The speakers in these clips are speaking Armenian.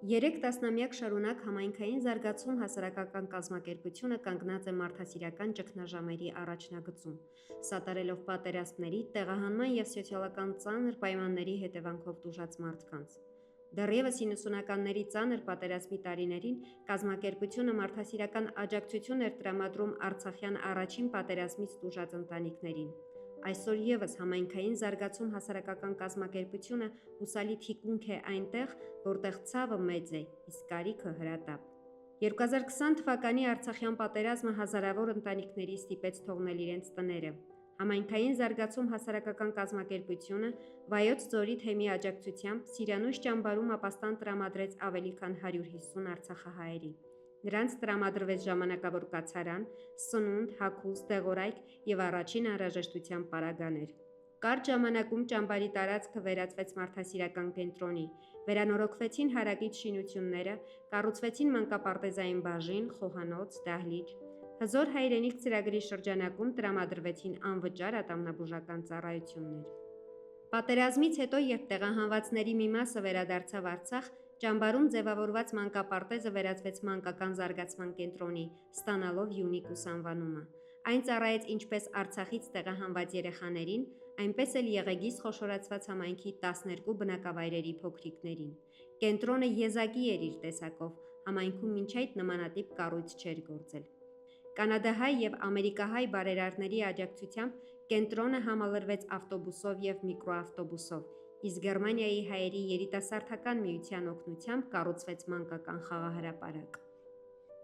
Երեք տասնամյակ շարունակ համայնքային զարգացում հասարակական կազմակերպությունը կանգնած է մարդասիրական ճգնաժամերի առաջնագծում, սատարելով պատերազմների, տեղահանման և սոցիալական ծանր պայմանների հետևանքով տուժած մարդկանց։ Դեռևս 90-ականների ծանր պատերազմի տարիներին կազմակերպությունը մարդասիրական աջակցություն էր տրամադրում Արցախյան առաջին պատերազմից տուժած ընտանիքներին։ Այսօր ևս համայնքային զարգացում հասարակական կազմակերպությունը հուսալի թիկունք է այնտեղ, որտեղ ցավը մեծ է, իսկ կարիքը հրատապ։ 2020 թվականի Արցախյան պատերազմը հազարավոր ընտանիքների ստիպեց թողնել իրենց տները։ Համայնքային զարգացում հասարակական կազմակերպությունը Վայոց ձորի թեմի աջակցությամբ Սիրանույշ ճամբարում ապաստան տրամադրեց ավելի քան 150 արցախահայերի։ Նրանց տրամադրվեց ժամանակավոր կացարան, սնունդ, հագուստ, դեղորայք և առաջին անհրաժեշտության պարագաներ։ Կարճ ժամանակում ճամբարի տարածքը վերածվեց մարդասիրական կենտրոնի, վերանորոգվեցին հարակից շինությունները, կառուցվեցին մանկապարտեզային բաժին, խոհանոց, դահլիճ։ Հզոր հայրենիք ծրագրի շրջանակում տրամադրվեցին անվճար ատամնաբուժական ծառայություններ։ Պատերազմից հետո, երբ տեղահանվածների մի մասը վերադարձավ Արցախ, ճամբարում ձևավորված մանկապարտեզը վերածվեց մանկական զարգացման կենտրոնի, ստանալով ՅՈՒՆԻԿ ուսանվանումը։ Այն ծառայեց ինչպես Արցախից տեղահանված երեխաներին, այնպես էլ եղեգիստ խոշորացված համայնքի 12 բնակավայրերի փոքրիկներին։ Կենտրոնը եզակի էր իր տեսակով, համայնքում մինչ այդ նմանատիպ կառույց չէր գործել։ Կանադահայ և ամերիկահայ բարերարների աջակցությամբ կենտրոնը համալրվեց ավտոբուսով և միկրոավտոբուսով, իսկ Գերմանիայի հայերի երիտասարդական միության օգնությամբ կառուցվեց մանկական խաղահրապարակ։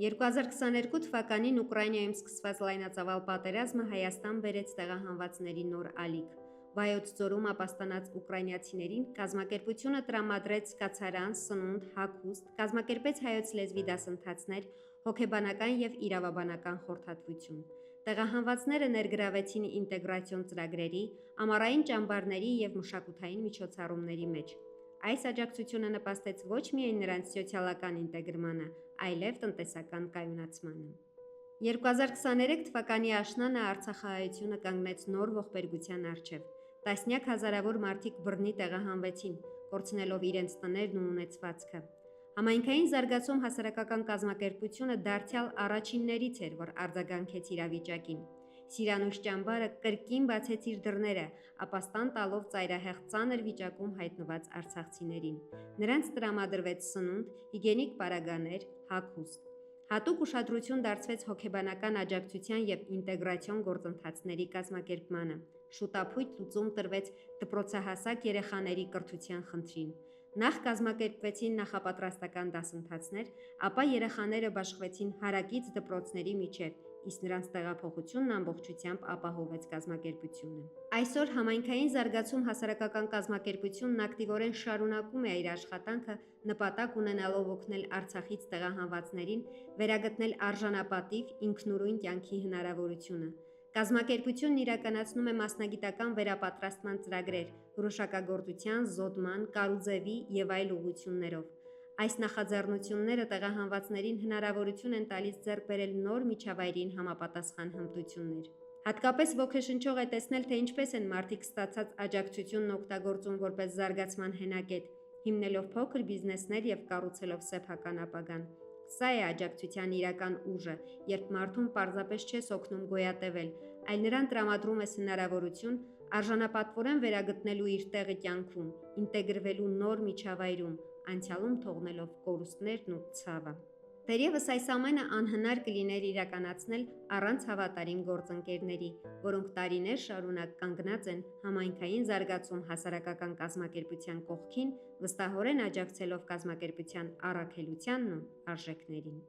2022 թվականին Ուկրաինայում սկսված լայնածավալ պատերազմը Հայաստան բերեց տեղահանվածների նոր ալիք։ Վայոց ձորում ապաստանած ուկրաինացիներին կազմակերպությունը տրամադրեց կացարան, սնունդ, հագուստ, կազմակերպեց հայոց լեզվի դասընթացներ, հոգեբանական և իրավաբանական խորհրդատվություն։ Տեղահանվածները ներգրավվեցին ինտեգրացիոն ծրագրերի, ամառային ճամբարների և մշակութային միջոցառումների մեջ։ Այս աջակցությունը նպաստեց ոչ միայն նրանց սոցիալական ինտեգրմանը, այլև տնտեսական կայունացմանը։ 2023 թվականի աշնանը արցախահայությունը կանգնեց նոր ողբերգության առջև։ Տասնյակ հազարավոր մարդիկ բռնի տեղահանվեցին, կորցնելով իրենց տներն ու ունեցվածքը։ Համայնքային զարգացում հասարակական կազմակերպությունը դարձյալ առաջիններից էր, որ արձագանքեց իրավիճակին։ Սիրանույշ ճամբարը կրկին բացեց իր դռները, ապաստան տալով ծայրահեղ ծանր վիճակում հայտնված արցախցիներին։ Նրանց տրամադրվեց սնունդ, հիգիենիկ պարագաներ, հագուստ։ Հատուկ ուշադրություն դարձվեց հոգեբանական աջակցության և ինտեգրացիոն գործընթացների կազմակերպմանը։ Շուտափույթ լուծում տրվեց դպրոցահասակ երեխաների կրթության խնդրին։ Նախ կազմակերպվեցին նախապատրաստական դասընթացներ, ապա երեխաները բաշխվեցին հարակից դպրոցների միջև, իսկ նրանց տեղափոխությունն ամբողջությամբ ապահովեց կազմակերպությունը։ Այսօր համայնքային զարգացում հասարակական կազմակերպությունն ակտիվորեն շարունակում է իր աշխատանքը, նպատակ ունենալով օգնել Արցախից տեղահանվածներին վերագտնել արժանապատիվ, ինքնուրույն կյանքի հնարավորությունը։ Կազմակերպությունն իրականացնում է մասնագիտական վերապատրաստման ծրագրեր հրուշակագործության, զոդման, կարուձևի և այլ ուղղություններով։ Այս նախաձեռնությունները տեղահանվածներին հնարավորություն են տալիս ձեռք բերել նոր միջավայրին համապատասխան հմտություններ։ Հատկապես ոգեշնչող է տեսնել, թե ինչպես են մարդիկ ստացած աջակցությունն օգտագործում որպես զարգացման հենակետ, հիմնելով փոքր բիզնեսներ և կառուցելով սեփական ապագան։ Սա է աջակցության իրական ուժը, երբ մարդուն պարզապես չես օգնում գոյատևել, այլ նրան տրամադրում ես հնարավորություն արժանապատվորեն վերագտնելու իր տեղը կյանքում, ինտեգրվելու նոր միջավայրում, անցյալում թողնելով կորուստներն ու ցավը։ Թերևս այս ամենը անհնար կլիներ իրականացնել առանց հավատարիմ գործընկերների, որոնք տարիներ շարունակ կանգնած են համայնքային զարգացում հասարակական կազմակերպության կողքին, վստահորեն աջակցելով կազմակերպության առաքելությանն ու արժեքներին։